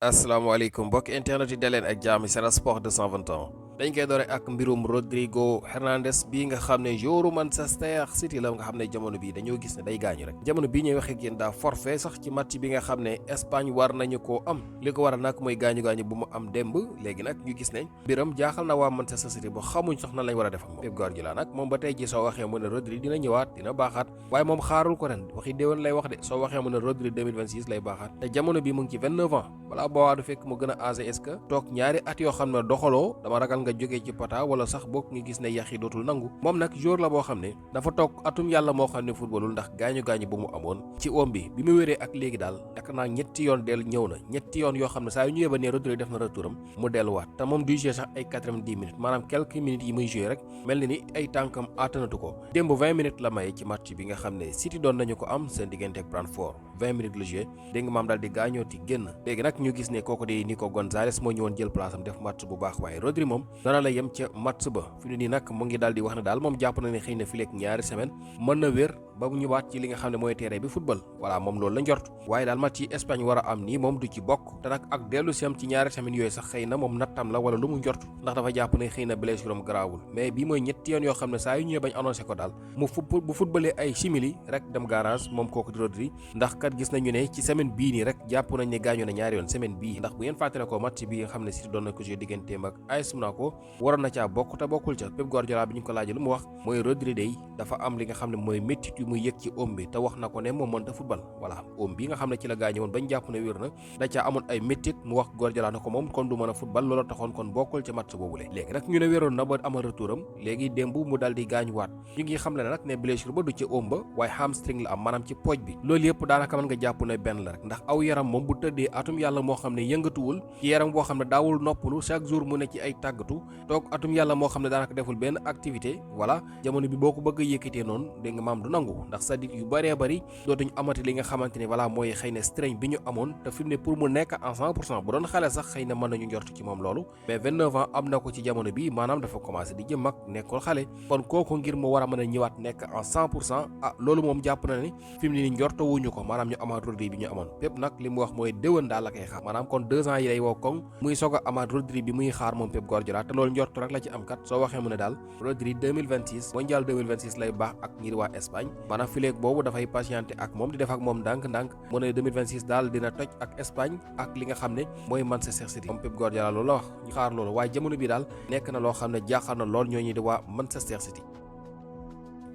asalaamaaleykum mbokk internet yi daleen ak jaami Sen Sport 221 dañ koy doore ak mbirum Rodrigo Hernandez bii nga xam ne joueur Manchester City la nga xam ne jamono bii dañoo gis ne day gaañu rek jamono bii ñuy wax ak yéen daa forfait sax ci match bi nga xam ne Espagne war nañu koo am li ko waral nag mooy gaañu bu mu am démb léegi nag ñu gis ne mbiram jaaxal na waa Manchester City ba xamuñ sax nan lañ war a def ak moom Pep Guardiola nag moom ba tey ji soo waxee mu ne Rodri dina ñëwaat dina baaxaat waaye moom xaarul ko ren waxi déwén lay wax de soo waxee mu ne Rodri 2026 lay baaxaat te jamono bi mu ngi ci 29 ans wala boobaa du fekk mu gën a âgé est-ce que toog ñaari at yoo xam ne doxaloo dama ragal nga jógee ci pata wala sax bokk nga gis ne yax yi dootul nangu moom nag joueur la boo xam ne dafa toog atum yàlla moo xam ne footballul ndax gaañu bu mu amoon ci oom bi mu wéree ak léegi daal yaakaar naa ñetti yoon del ñëw na ñetti yoon yoo xam ne saa yu ñu yeba ne Rodri def na retouram mu delluwaat te moom du jouer sax ay 90 minutes maanaam quelques minutes yi muy jouer rek mel ni ay tànkam attanatu ko démb 20 minutes la maye ci match bi nga xam ne City doon nañu ko am seen diggante ak Brentford 20 minutes la jouer dégg nga maam daal di gaañooti génn léegi nag ñu gis ne kooku di Nico Gonzalez moo ñëwoon jël place am def match bu baax waaye Rodri moom dana la yem ca match ba fi mu nii nag mu ngi daal di wax ne daal moom jàpp na ne xëy na fileeg ñaari semaine mën na wér ba mu ñëwaat ci li nga xam ne mooy terrain bi football voilà moom loolu la njort waaye daal match yi Espagne war a am nii moom du ci bokk te nag ak dellu si am ci ñaari semaines yooyu sax xëy na moom nattam la wala lu mu njort ndax dafa jàpp ne xëy na blessure am garaawul mais bii mooy ñetti yoon yoo xam ne saa yu ñëwee bañ annoncé ko daal mu bu footballee ay simili rek dem garage moom kooku di Rodri ndax kat gis nañu ne ci semaine bii nii rek jàpp nañ ne gaañoo na ñaari yoon semaine bii ndax bu ngeen fàttale ko match bi nga xam ne City doon na ko joué digganteem ak AS Monaco waroon na caa bokk te bokkul ca Pep Guardiola bi ñu ko laajee lu mu wax mooy Rodri day dafa am li nga xam ne mooy méttit yu muy yëg ci oom bi te wax na ko ne moom mënta football voilà oom bi nga xam ne ci la gaañu woon bañ jàpp ne wér na da caa amoon ay méttit mu wax Guardiola na ko moom kon du mën a football loolu taxoon kon bokkul ca match boobule léegi nag ñu ne wéroon na ba amal retouram léegi démb mu dal di gaañuwaat ñu ngi xam le nag ne blessure ba du ci oom ba waaye hamstring la am maanaam ci pooj bi loolu yëpp daanaka mën nga jàpp ne benn la rek ndax aw yaram moom bu tëddee atum yàlla moo xam ne yëngatuwul ci yaram boo xam ne daawul noppalu chaque jour mu ne ci ay tàggatu toog atum yàlla moo xam ne daanaka deful benn activité voilà jamono bi boo ko bëgg a yëkkatee noonu dégg nga maam du nangu ndax sa-dit yu bëree bëri dootuñu amati li nga xamante ne voilà mooy xëy na strain bi ñu amoon te fi mu ne pour mu nekk en 100% bu doon xale sax xëy na mën nañu njort ci moom loolu mais 29 ans am na ko ci jamono bi maanaam dafa commencé di jëm mag nekkul xale kon kooku ngir mu war a mën a ñëwaat nekk en 100% loolu moom jàpp na ne fi mu ne ni njortowuñu ko maanaam ñu amaat Rodri bi ñu amoon Pep nag li mu wax mooy déwén daal la koy xaar maanaam kon 2 ans yi lay woo koŋ muy soog a amaat Rodri bi muy xaar moom Pep Guardiola te loolu njortu rek la ci am kat soo waxee mu ne daal Rodri 2026 mondial 2026 lay baax ak ngir waa Espagne maanaam fileeg boobu dafay patienté ak moom di def ak moom ndànk-ndànk mu ne 2026 daal dina toj ak Espagne ak li nga xam ne mooy Manchester City moom Pep Guardiola loolu la wax ñu xaar loolu waaye jamono bi daal nekk na loo xam ne jaaxal na lool ñooñu di waa Manchester City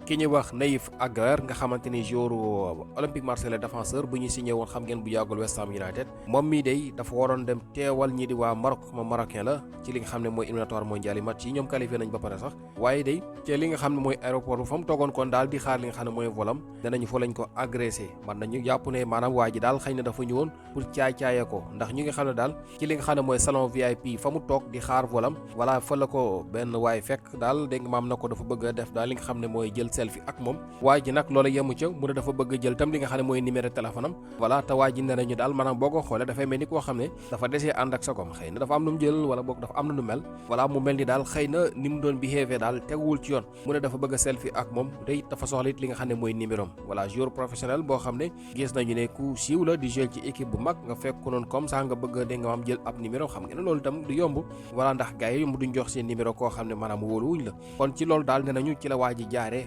ki ñuy wax Naïf Aguer nga xamante ni joueur Olympique Marseille défenseur bu ñu signé woon xam ngeen bu yàggul West Ham United moom mii day dafa waroon dem teewal ñi di waa Maroc moom marocain la ci li nga xam ne mooy éliminatoire mondial yi match yi ñoom qualifié nañ ba pare sax waaye day ci li nga xam ne mooy aéroport bu fa mu toogoon kon daal di xaar li nga xam ne mooy volam danañu fa lañ ko agressé man nañu jàpp ne maanaam waa ji daal xëy na dafa ñëwoon pour caay-caaye ko ndax ñu ngi xam ne daal ci li nga xam ne mooy salon VIP fa mu toog di xaar volam voilà fa la ko benn waay fekk daal dégg nga maam na ko dafa bëgg a def daal li nga xam ne mooy jël selfie ak moom waa ji nag loola yemu ca mu ne dafa bëgg a jël tam li nga xam ne mooy numéro téléphone am voilà te waa ji ne nañu daal maanaam boo ko xoolee dafay mel ni koo xam ne dafa desee ànd ak sa kom xëy na dafa am lu mu jël wala boog dafa am na nu mel voilà mu mel ni daal xëy na ni mu doon behavior daal teguwul ci yoon mu ne dafa bëgg a selfie ak moom te dafa soxla it li nga xam ne mooy numéro am voilà joueur professionnel boo xam ne gis nañu ne ku siiw la di jouer ci équipe bu mag nga fekk ko noonu comme ça nga bëgg dégg nga am jël ab numéro xam nga ne loolu itam du yomb voilà ndax gars yi mu duñ jox seen numéro koo xam ne maanaam wóoluwuñ la kon ci loolu daal ne nañu ci la waa ji jaaree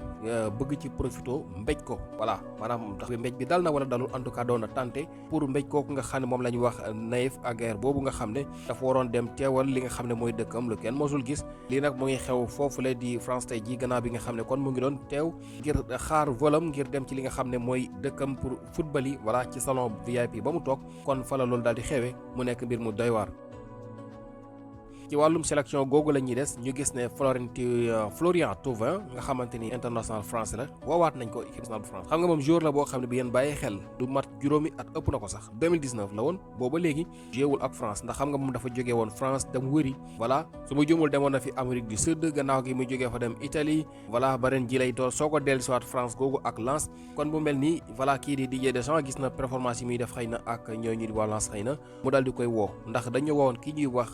bëgg ci profito mbéj ko voilà maanaam ndax mbéj bi dal na wala dalul en tout cas doon na tenté pour mbéj kooku nga xam ne moom la ñu wax Naïf Aguer boobu nga xam ne dafa waroon dem teewal li nga xam ne mooy dëkkam lu kenn mosul gis lii nag mu ngi xew foofu la di France tey ji gannaaw bi nga xam ne kon mu ngi doon teew ngir xaar volam ngir dem ci li nga xam ne mooy dëkkam pour football yi voilà ci salon VIP ba mu toog kon fa la loolu daal di xewee mu nekk mbir mu doy waar ci wàllum sélection googu la ñuy des ñu gis ne Florian Thauvin nga xamante ni international français la woowaat nañ ko équipe nationale bu France xam nga moom joueur la boo xam ne bi yéen bàyyi xel du mat juróomi at ëpp na ko sax 2019 la woon booba léegi jouéwul ak France ndax xam nga moom dafa jógee woon France dem wëri voilà su ma jumul demoon na fi Amérique du Sud gannaaw gi mu jógee fa dem Italie voilà ba ren ji lay doon soo ko dellusiwaat France googu ak Lens kon bu mel nii voilà kii di Didier Deschamps gis na performance yi muy def xëy na ak ñooñu di waa Lens xëy na mu daal di koy woo ndax dañu wowoon kii ñuy wax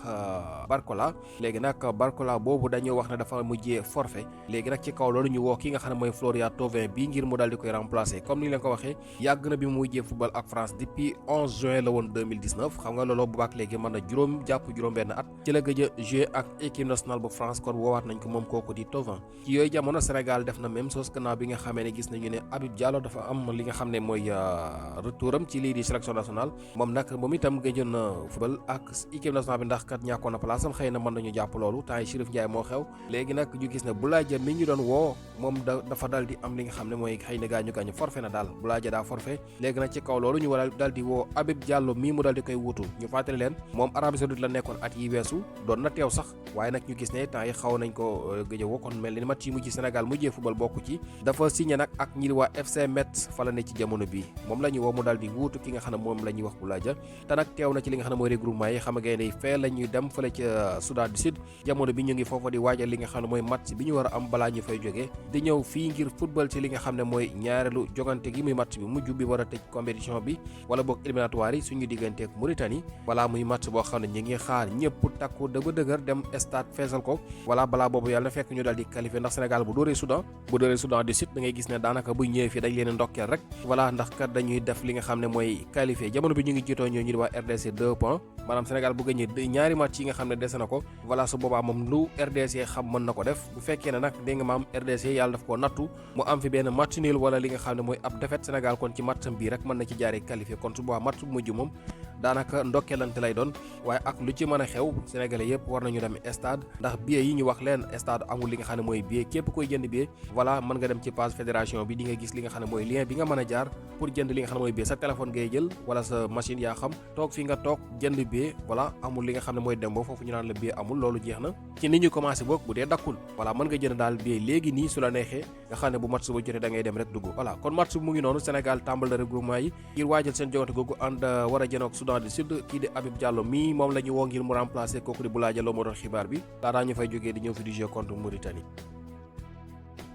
Barcola léegi nag Barcola boobu dañoo wax ne dafa mujjee forfait léegi nag ci kaw loolu ñu woo ki nga xam ne mooy Florian Thauvin bi ngir mu daal di koy remplacer comme ni leen ko waxee yàgg na bi mu mujjee football ak France depuis 11 juin la woon 2019 xam nga loolu bu baax léegi mën na juróom jàpp juróom benn at ci la gëj a joué ak équipe nationale bu France kon woowaat nañ ko moom kooku di Thauvin ci yooyu jamono Sénégal def na même chose gannaaw bi nga xamee ne gis nañu ne Habib Diallo dafa am li nga xam ne mooy retouram ci lii di sélection nationale moom nag moom itam gëjoon na football ak équipe nationale bi ndax kat ñàkkoon na place am xëy na mën nañu jàpp loolu temps yi Chérif Ndiaye moo xew léegi nag ñu gis ne Boulaye Dia mi ñu doon woo moom dafa dal di am li nga xam ne mooy xëy na gaañu forfait na daal Boulaye Dia daa forfait léegi nag ci kaw loolu ñu war a dal di woo Habib Diallo mii mu dal di koy wutu ñu fàttali leen moom Arabie Saoudite la nekkoon at yi weesu doon na teew sax waaye nag ñu gis ne temps yi xaw nañ ko gëj a woo kon mel ni match yi mujj Sénégal mujjee football bokku ci dafa signé nag ak ñi di waa FC Metz fa la ne ci jamono bi moom la ñu woo mu dal di wuutu ki nga xam ne moom la ñuy wax Boulaye Dia te nag teew na ci li nga xam ne mooy regroupement yi xam nga ne fee la ñuy dem fële ca Soudan du Sud jamono bi ñu ngi foofa di waajal li nga xam ne mooy match bi ñu war a am balaa ñu fay jógee di ñëw fii ngir football ci li nga xam ne mooy ñaareelu jogante gi muy match bi mujj bi war a tëj compétition bi wala boog éliminatoire yi suñu digganteek Mauritanie balaa muy match boo xam ne ñu ngi xaar ñëpp takku dëgër dem stade feesal ko wala balaa boobu yàlla fekk ñu dal di qualifié ndax Sénégal bu dóoree Soudan du Sud da ngay gis ne daanaka bu ñëwee fii dañ leen ndokkeel rek voilà ndax kat dañuy def li nga xam ne mooy qualifié jamono bi ñu ngi jiitoo ñoo ñu di waa RDC 2 points maanaam Sénégal bu gagné ñaari match yi nga xam ne dese na ko voilà su boobaa moom lu RDC xam mën na ko def bu fekkee ne nag dégg nga maam RDC yàlla daf koo nattu mu am fi benn match nul wala li nga xam ne mooy ab défaite Sénégal kon ci matcham bii rek mën na ci jaaree qualifié kon su boobaa match bu mujj moom daanaka ndokkeelante lay doon waaye ak lu ci mën a xew sénégalais yëpp war nañu dem stade ndax billet yi ñu wax leen stade amul li nga xam ne mooy billet képp koy jënd billet voilà mën nga dem ci page fédération bi di nga gis li nga xam ne mooy lien bi nga mën a jaar pour jënd li nga xam ne mooy billet sa téléphone ngay jël wala sa machine yaa xam toog fi nga toog jënd billet voilà amul li nga xam ne mooy dem ba foofu ñu naan la billet amul loolu jeex na ci nit ñu commencé boog bu dee dakkul voilà mën nga jënd daal billet léegi nii su la neexee nga xam ne bu match ba jotee da ngay dem rek dugg voilà kon match bi mu ngi noonu Sénégal tàmbal na regroupement yi ngir waajal seen jogante googu ànd war a jënoog Soudan du Sud kii di Habib Diallo mii moom la ñu woo ngir mu remplacer kooku di Boulaye Dia moo doon xibaar bi laataa ñu fay jógee di ñëw fi di jeu contre Mauritanie.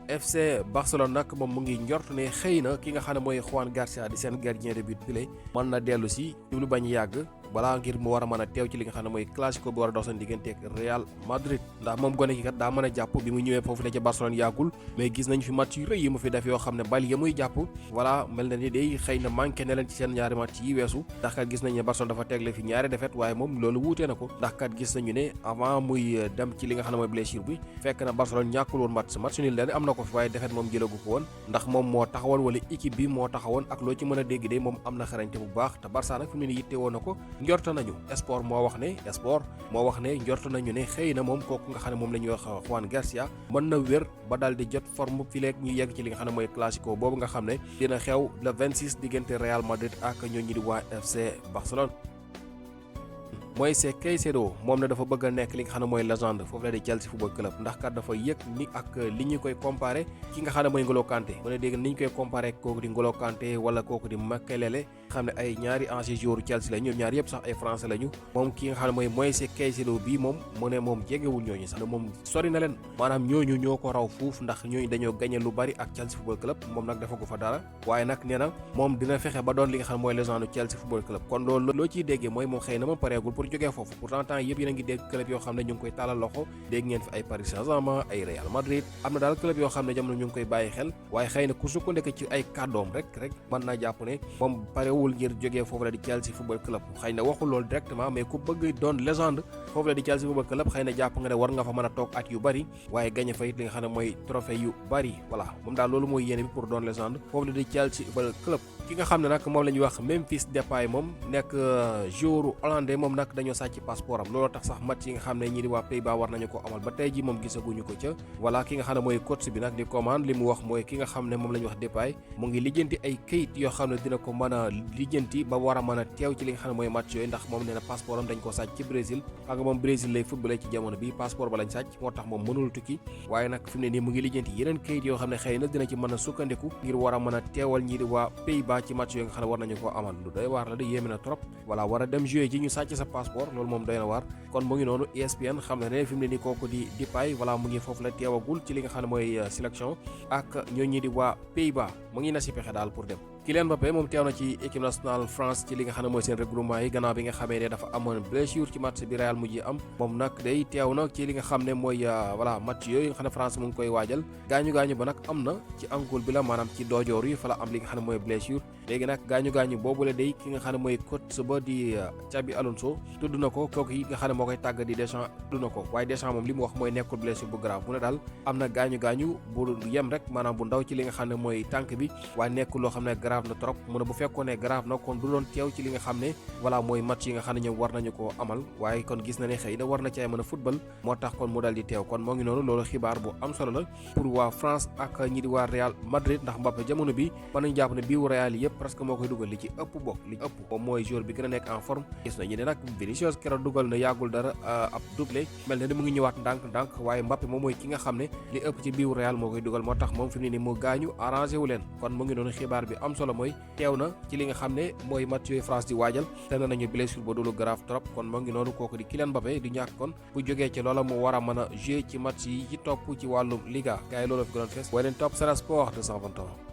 FC Barcelone nag moom mu ngi njort ne xëy na ki nga xam ne mooy Juan Garcia di seen gardien de but bi mën na dellu si lu bañ yàgg balaa ngir mu war a mën a teew ci li nga xam ne mooy classico bi war a dox seen diggante ak Real Madrid ndax moom gone ki kat daa mën a jàpp bi mu ñëwee foofu la ca Barcelone yàggul mais gis nañ fi match yu rëy yi mu fi def yoo xam ne bal ya muy jàpp voilà mel na ni day xëy na manqué na leen ci seen ñaari match yi weesu ndax kat gis nañ ne Barcelone dafa tegle fi ñaari défaite waaye moom loolu wuutee na ko ndax kat gis nañu ne avant muy dem ci li nga xam ne mooy blessure bi fekk na Barcelone ñàkkul woon match nul leen am na ko fi waaye défaite moom jëlagu ko woon ndax moom moo taxawoon wala équipe bi moo taxawoon ak loo ci mën a dégg de moom am na xarañte bu baax te Barça nag fi mu ne yitte woon na ko njorta nañu sport moo wax ne njort nañu ne xëy na moom kooku nga xam ne moom la ñuy wax Juan Garcia mën na wér ba daal di jot forme fileeg ñu yegg ci li nga xam ne mooy classico boobu nga xam ne dina xew le 26 diggante Real Madrid ak ñoo ñi di waa FC Barcelone. Moïse Caicedo moom ne dafa bëgg a nekk li nga xam ne mooy légende foofu la di Chelsea football club ndax kat dafa yëg ni ak li ñu koy comparé ki nga xam ne mooy N'Golo Kanté mu ne dégg ni ñu koy comparé kooku di N'Golo Kanté wala kooku di Makelele xam ne ay ñaari ancien joueur Chelsea la ñoom ñaar yëpp sax ay français lañu moom ki nga xam ne mooy Moïse Caicedo bii moom mu ne moom jegewul ñooñu sax moom sori na leen maanaam ñooñu ñoo ko raw fuuf ndax ñooñu dañoo gagné lu bari ak Chelsea football club moom nag dafa gu fa dara waaye nag nee na moom dina fexe ba doon li nga xam ne mooy légende Chelsea football club kon loolu loo ciy déggee mooy moom xëy na moom pareegul pour jógee foofu pourtant temps yëpp yéen a ngi dégg club yoo xam ne ñu ngi koy tàllal loxo dégg ngeen fi ay Paris Saint-Germain ay Real Madrid am na daal club yoo xam ne jamono ñu ngi koy bàyyi xel waaye xëy na ku sukkandiku ci ay kàddoom rek mën naa jàpp ne moom parewul ngir jógee foofu la di Chelsea football club xëy na waxul loolu directement mais ku bëgg doon légende foofu la di Chelsea football club xëy na jàpp nga ne war nga fa mën a toog at yu bari waaye gagné fa it li nga xam ne mooy trophée yu bari voilà moom daal loolu mooy yéene bi pour doon légende foofu la di Chelsea football club ki nga xam ne nag moom la ñuy wax Memphis Depay moom nekk joueur hollandais moom nag dañoo sàcc passeport am looloo tax sax match yi nga xam ne ñi di waa Pays-Bas war nañu ko amal ba tey ji moom gisaguñu ko ca voilà ki nga xam ne mooy coach bi nag di commande li mu wax mooy ki nga xam ne moom la ñuy wax Depay mu ngi lijjanti ay këyit yoo xam ne dina ko mën a lijjanti ba war a mën a teew ci li nga xam ne mooy match yooyu ndax moom nee na passeport am dañ ko sàcc ci Brésil xam nga moom Brésil lay footballé ci jamono bi passeport ba lañ sàcc moo tax moom mënul tukki waaye nag fi mu ne nii mu ngi lijjanti yeneen këyit yoo xam ne xëy na dina ci mën a sukkandiku ngir war a mën a teewal ñi di waa Pays-Bas ci match yooyu nga xam ne war nañu ko amal lu doy waar la de yéeme na trop voilà war a dem jouer ji ñu sàcc sa passeport loolu moom doy na waar kon mu ngi noonu ESPN xam ne fi mu ne nii kooku di Depay voilà mu ngi foofu la teewagul ci li nga xam ne mooy sélection ak ñoo ñi di waa Pays-Bas mu ngi na si pexe daal pour dem Kylian Mbappé moom teew na ci équipe nationale France ci li nga xam ne mooy seen regroupement yi gannaaw bi nga xamee ne dafa amoon blessure ci match bi Real mujj am moom nag day teew na ci li nga xam ne mooy voilà match yooyu nga xam ne France mu ngi koy waajal gaañu ba nag am na ci ankul bi la maanaam ci doojoor yi fa la am li nga xam ne mooy blessure léegi nag gaañu boobule day ki nga xam ne mooy coach ba di Xabi Alonso tudd na ko kooku yi nga xam ne moo koy tàgg di Deschamps tudd na ko waaye Deschamps moom li mu wax mooy nekkul blessure bu grave mu ne daal am na gaañu bu yem rek maanaam bu ndaw ci li nga xam ne mooy tànk bi waaye nekkul loo xam ne grave na trop mu ne bu fekkoon ne grave na kon du doon teew ci li nga xam ne voilà mooy match yi nga xam ne ñoom war nañu ko amal waaye kon gis na ne xëy na war na cay mën a football moo tax kon mu dal di teew kon moo ngi noonu loolu xibaar bu am solo la pour waa France ak ñi di waa Real Madrid ndax Mbappé jamono bi mën nañu jàpp ne biiwu Real yi yëpp presque moo koy dugal li ci ëpp moom mooy joueur bi gën a nekk en forme gis na ñi ne nag Vinicius keroog dugal na yàggul dara ab doublé mel na ni mu ngi ñëwaat ndànk waaye Mbappé moom mooy ki nga xam ne li ëpp ci biiwu Real moo koy dugal moo tax moom fi mu ne ni mu gaañu arrangé wu leen kon mu ngi noonu xibaar bi am solo mooy teew na ci li nga xam ne mooy match yooyu France di waajal te nañu blessure ba dulu grave trop kon mu ngi noonu kooku di Kylian Mbappé di ñàkk kon bu jógee ci loola mu war a mën a jouer ci match yi ci topp ci wàllum Liga gars yi loolu fi gënoon fees waaye leen topp Sen Sport 221